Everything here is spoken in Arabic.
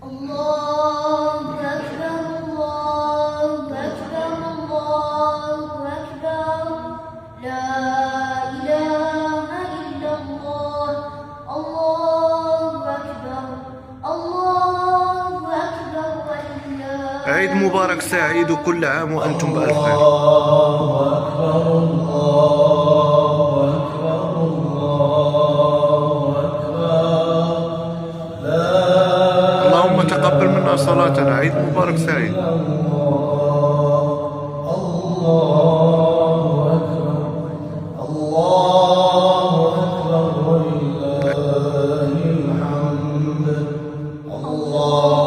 الله أكبر الله أكبر الله أكبر لا إله إلا الله الله أكبر الله أكبر ولله. عيد مبارك سعيد وكل عام وأنتم بألف خير. الله أكبر الله أكبر الله أكبر لا اللهم تقبل منا صلاتنا. عيد مبارك سعيد. الله أكبر الله أكبر ولله الحمد. الله